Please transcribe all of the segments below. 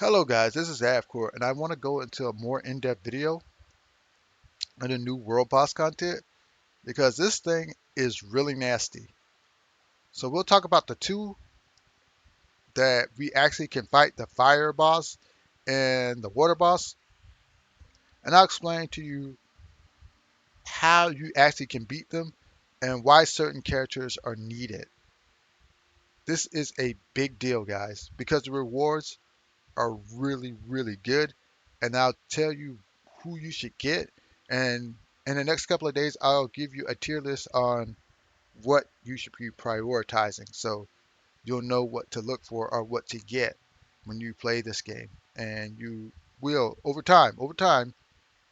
Hello guys, this is Avcoor, and I want to go into a more in-depth video on the new World Boss content because this thing is really nasty. So we'll talk about the two that we actually can fight, the Fire Boss and the Water Boss, and I'll explain to you how you actually can beat them and why certain characters are needed. This is a big deal, guys, because the rewards are really, really good, and I'll tell you who you should get. And in the next couple of days, I'll give you a tier list on what you should be prioritizing, so you'll know what to look for or what to get when you play this game. And you will, over time,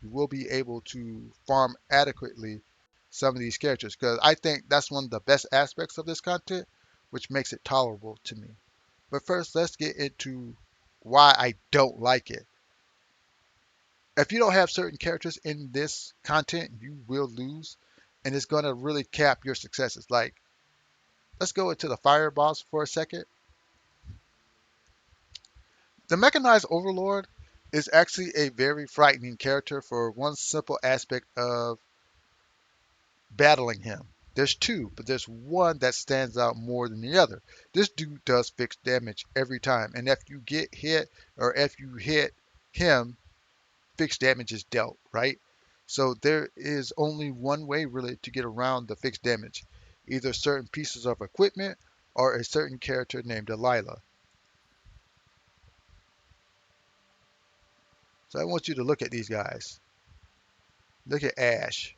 you will be able to farm adequately some of these characters because I think that's one of the best aspects of this content, which makes it tolerable to me. But first, let's get into why I don't like it. If you don't have certain characters in this content, you will lose, and it's going to really cap your successes. Like, let's go into the fire boss for a second. The mechanized overlord is actually a very frightening character for one simple aspect of battling him. There's two, but there's one that stands out more than the other. This dude does fixed damage every time, and if you get hit or if you hit him, fixed damage is dealt, right? So there is only one way really to get around the fixed damage, either certain pieces of equipment or a certain character named Delilah. So I want you to look at these guys. Look at Ash.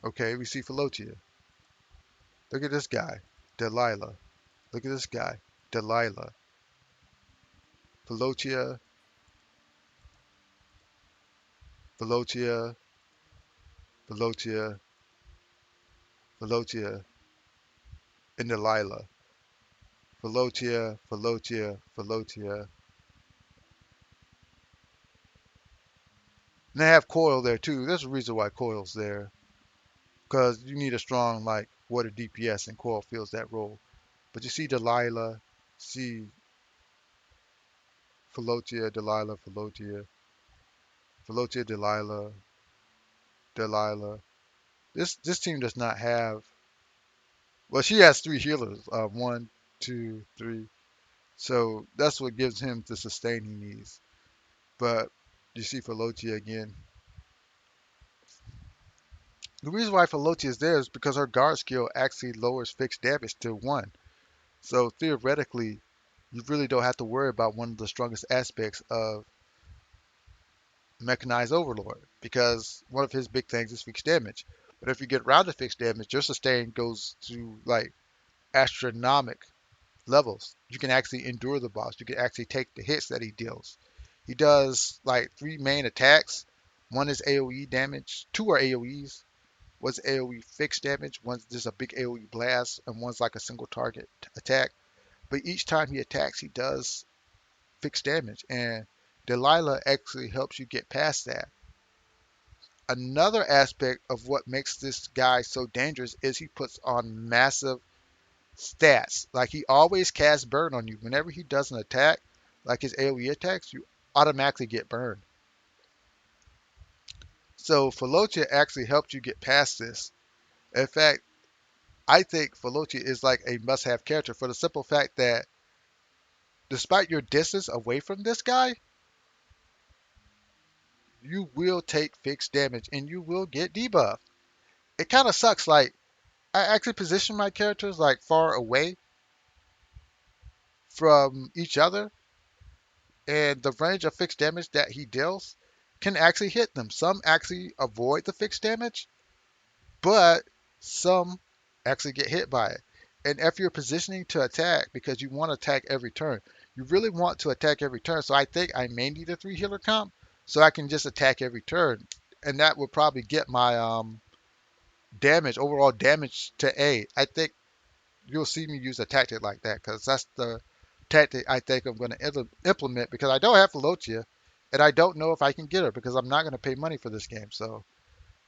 Okay, we see Philotia. Look at this guy, Delilah. Look at this guy, Delilah. Philotia, Philotia, Philotia, Philotia, and Delilah. Philotia, Philotia, Philotia. And they have Coil there too. There's a reason why Coil's there. Because you need a strong like water DPS and Coil fills that role. But you see Delilah, see Philotia, Delilah, Philotia, Philotia, Delilah, Delilah. This team does not have. Well, she has three healers. One, two, three. So that's what gives him the sustain he needs. But you see Philotia again. The reason why Philotia is there is because her guard skill actually lowers fixed damage to one. So theoretically, you really don't have to worry about one of the strongest aspects of Mechanized Overlord because one of his big things is fixed damage. But if you get around to fixed damage, your sustain goes to like astronomical levels. You can actually endure the boss. You can actually take the hits that he deals. He does like three main attacks. One is AoE damage, two are AoEs. One's AoE fixed damage, one's just a big AoE blast, and one's like a single target attack. But each time he attacks, he does fixed damage, and Delilah actually helps you get past that. Another aspect of what makes this guy so dangerous is he puts on massive stats. Like he always casts burn on you. Whenever he does an attack, like his AoE attacks, you automatically get burned. So Philotia actually helps you get past this. In fact, I think Philotia is like a must-have character for the simple fact that despite your distance away from this guy, you will take fixed damage and you will get debuffed. It kind of sucks. Like I actually position my characters like far away from each other, and the range of fixed damage that he deals can actually hit them. Some actually avoid the fixed damage, but some actually get hit by it. And if you're positioning to attack because you want to attack every turn, you really want to attack every turn. So I think I may need a three healer comp so I can just attack every turn, and that would probably get my damage, overall damage to A. I think you'll see me use a tactic like that because that's the tactic I think I'm going to implement because I don't have Philotia and I don't know if I can get her because I'm not going to pay money for this game. So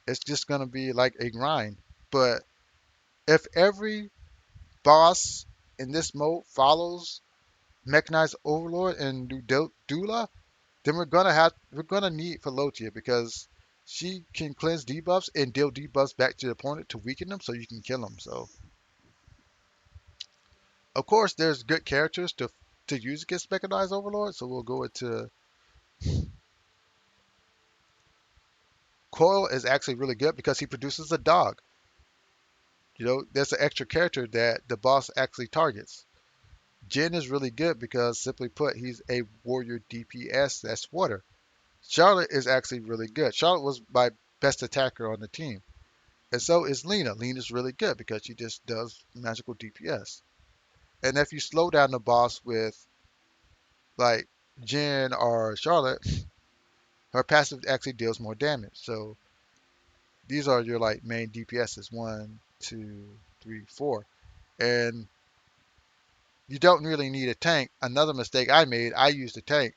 it's just going to be like a grind. But if every boss in this mode follows Mechanized Overlord and Dula, then we're gonna need Philotia because she can cleanse debuffs and deal debuffs back to the opponent to weaken them so you can kill them. So of course there's good characters to use against Mechanized Overlord. So we'll go into Coil is actually really good because he produces a dog. There's an extra character that the boss actually targets. Jin is really good because simply put, he's a warrior DPS that's water. Charlotte is actually really good. Charlotte was my best attacker on the team. And so is Lena. Lena's really good because she just does magical DPS. And if you slow down the boss with like Jin or Charlotte, her passive actually deals more damage. So these are your like main DPSs. One, two, three, four. And you don't really need a tank. Another mistake I made, I used a tank.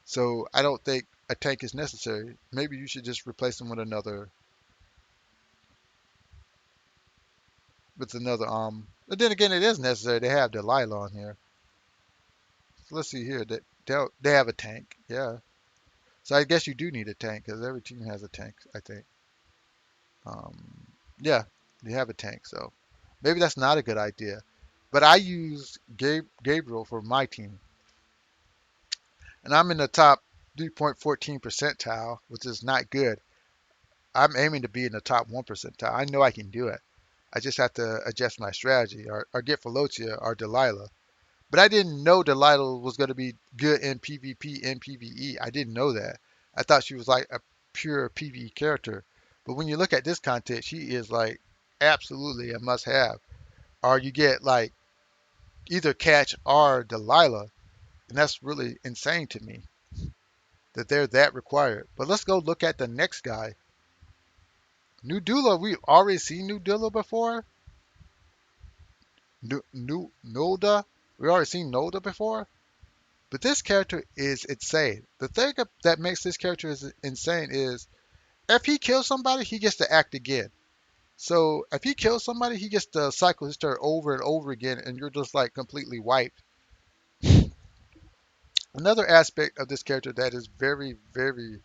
So I don't think a tank is necessary. Maybe you should just replace them with another. But then again, it is necessary. They have Delilah on here. So let's see here. They have a tank. Yeah. So I guess you do need a tank because every team has a tank, I think. Um, yeah, they have a tank. So maybe that's not a good idea. But I use Gabriel for my team, and I'm in the top 3.14 percentile, which is not good. I'm aiming to be in the top 1 percentile. I know I can do it. I just have to adjust my strategy or get Philotia or Delilah. But I didn't know Delilah was going to be good in PvP and PvE. I didn't know that. I thought she was like a pure PvE character. But when you look at this content, she is like absolutely a must have. Or you get like either Catch or Delilah. And that's really insane to me that they're that required. But let's go look at the next guy. Nudula, we've already seen Nudula before. Nolda, we already seen Nolda before. But this character is insane. The thing that makes this character is insane is if he kills somebody, he gets to act again. So if he kills somebody, he gets to cycle his turn over and over again, and you're just like completely wiped. Another aspect of this character that is very, very,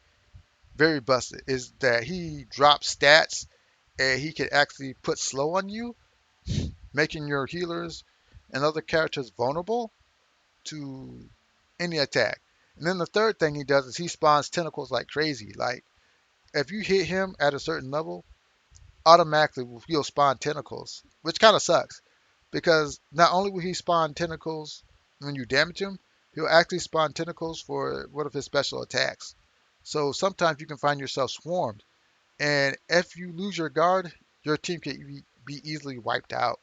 very busted is that he drops stats and he can actually put slow on you, making your healers and other characters vulnerable to any attack. And then the third thing he does is he spawns tentacles like crazy. Like if you hit him at a certain level, automatically he'll spawn tentacles, which kind of sucks because not only will he spawn tentacles when you damage him, he'll actually spawn tentacles for one of his special attacks. So sometimes you can find yourself swarmed, and if you lose your guard, your team can be easily wiped out.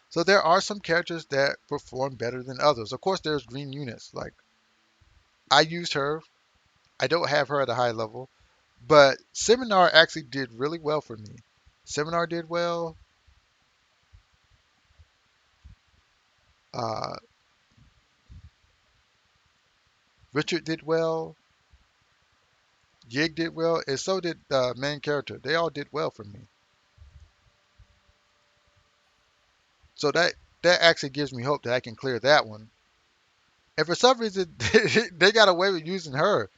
So there are some characters that perform better than others. Of course, there's green units. Like I used her. I don't have her at a high level, but Seminar actually did really well for me. Seminar did well. Uh, Richard did well. Yig did well, and so did the main character. They all did well for me. So that actually gives me hope that I can clear that one. And for some reason, they got away with using her.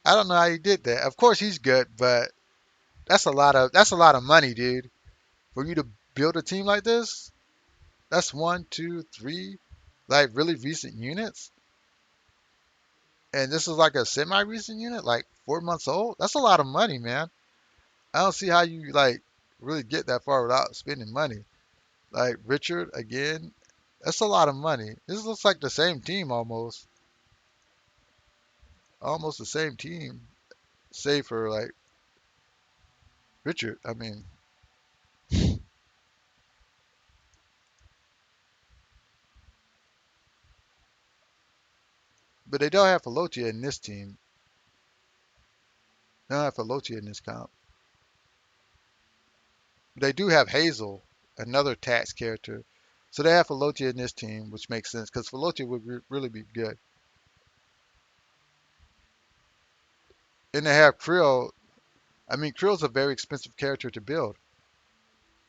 I don't know how he did that. Of course, he's good, but that's a lot of money, dude. For you to build a team like this, that's one, two, three, like really recent units. And this is like a semi-recent unit, like 4 months old. That's a lot of money, man. I don't see how you like really get that far without spending money. Like Richard again, that's a lot of money. This looks like the same team almost the same team, save for like Richard. I mean, but they don't have Pelotia in this team. They don't have Pelotia in this comp. They do have Hazel, another tax character. So they have Pelotia in this team, which makes sense because Pelotia would really be good. And they have Krill. I mean, Krill's a very expensive character to build.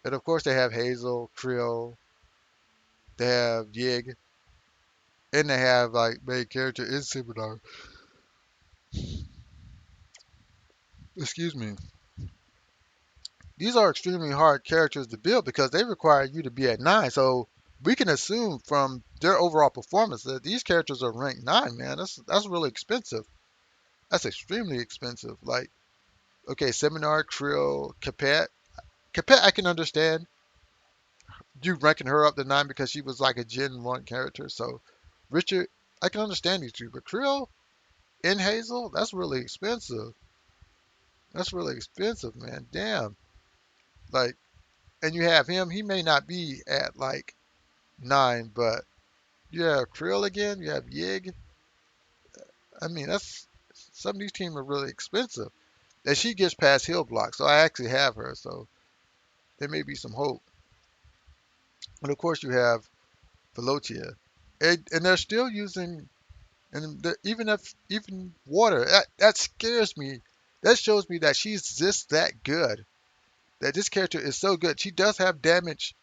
And of course, they have Hazel, Krill. They have Yig, and they have like main character in Seminar. Excuse me. These are extremely hard characters to build because they require you to be at 9. So we can assume from their overall performance that these characters are ranked 9, man. That's really expensive. That's extremely expensive. Like, okay, Seminar, Krill, Capet. Capet I can understand. You ranking her up to 9 because she was like a Gen 1 character. So Richard, I can understand these two. But Krill and Hazel, that's really expensive. That's really expensive, man. Damn. Like, and you have him, he may not be at like 9, but you have Krill again, you have Yig. I mean, that's some of these teams are really expensive. And she gets past Hill Block, so I actually have her, so there may be some hope. And of course, you have Velotia, and they're still using, and even water. That scares me. That shows me that she's just that good. That this character is so good. She does have damage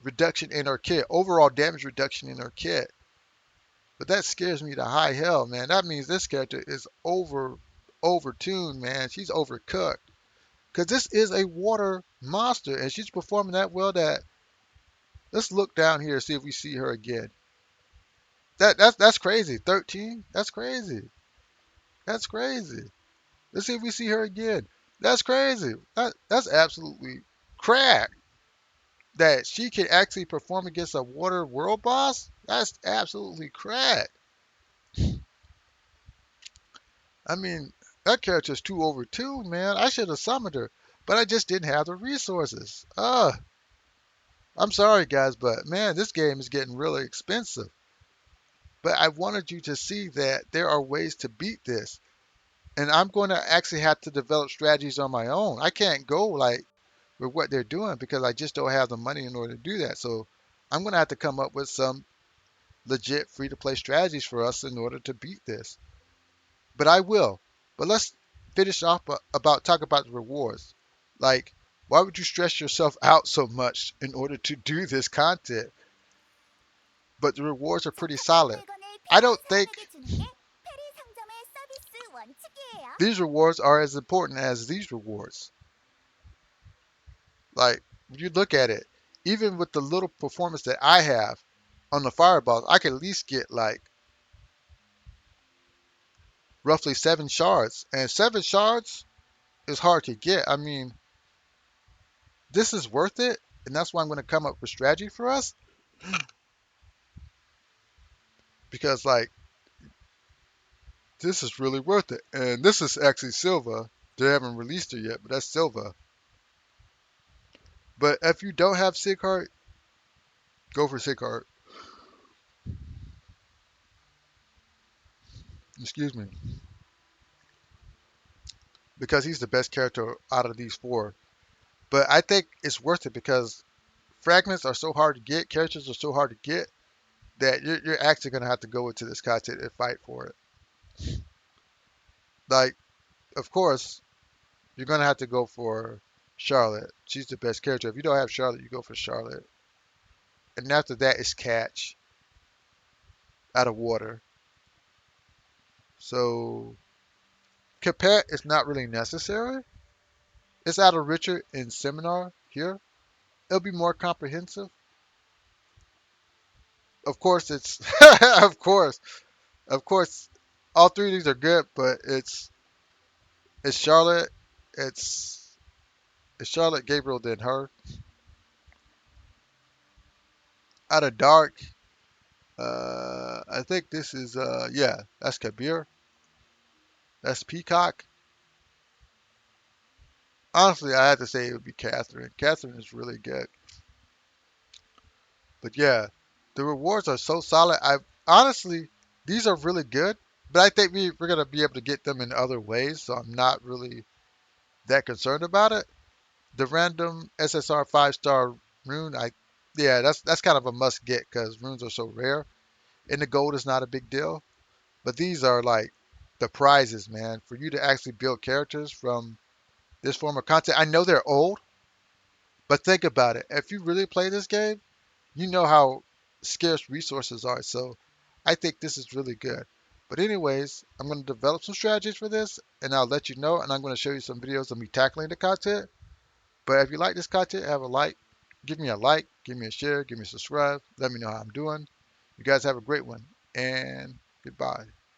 reduction in her kit, overall damage reduction in her kit. But that scares me to high hell, man. That means this character is overtuned, man. She's overcooked. Cause this is a water monster, and she's performing that well. That let's look down here and see if we see her again. That's crazy. 13. That's crazy. That's crazy. Let's see if we see her again. That's crazy. That's absolutely crack. That she can actually perform against a water world boss. That's absolutely crack. I mean, that character's too overtuned, man. I should have summoned her, but I just didn't have the resources. I'm sorry, guys, but man, this game is getting really expensive. But I wanted you to see that there are ways to beat this. And I'm going to actually have to develop strategies on my own. I can't go like with what they're doing because I just don't have the money in order to do that. So I'm going to have to come up with some legit free to play strategies for us in order to beat this. But I will. But let's finish off about talk about the rewards. Like, why would you stress yourself out so much in order to do this content? But the rewards are pretty solid. I don't think these rewards are as important as these rewards. Like, when you look at it, even with the little performance that I have on the fireballs, I can at least get like roughly 7 shards. And 7 shards is hard to get. I mean, this is worth it, and that's why I'm going to come up with strategy for us. Because like this is really worth it, and this is actually Silva. They haven't released her yet, but that's Silva. But if you don't have Sigheart, go for Sigheart. Excuse me, because he's the best character out of these four. But I think it's worth it because fragments are so hard to get, characters are so hard to get that you're actually going to have to go into this content and fight for it. Like, of course, you're going to have to go for Charlotte. She's the best character. If you don't have Charlotte, you go for Charlotte. And after that is Catch out of water. So Capet is not really necessary. It's out of Richard in Seminar here. It'll be more comprehensive. Of course, it's of course, of course, all three of these are good, but it's Charlotte, it's it's Charlotte, Gabriel, then her. Out of Dark, I think this is yeah, that's Kabir, that's Peacock. Honestly, I had to say it would be Catherine. Catherine is really good. But yeah, the rewards are so solid. I honestly, these are really good, but I think we're gonna be able to get them in other ways, so I'm not really that concerned about it. The random SSR 5-star rune, yeah, that's kind of a must get because runes are so rare, and the gold is not a big deal. But these are like the prizes, man, for you to actually build characters from this form of content. I know they're old, but think about it. If you really play this game, you know how. scarce resources are. So I think this is really good. But anyways, I'm going to develop some strategies for this, and I'll let you know. And I'm going to show you some videos of me tackling the content. But if you like this content, have a like, give me a share, give me a subscribe. Let me know how I'm doing. You guys have a great one, and goodbye.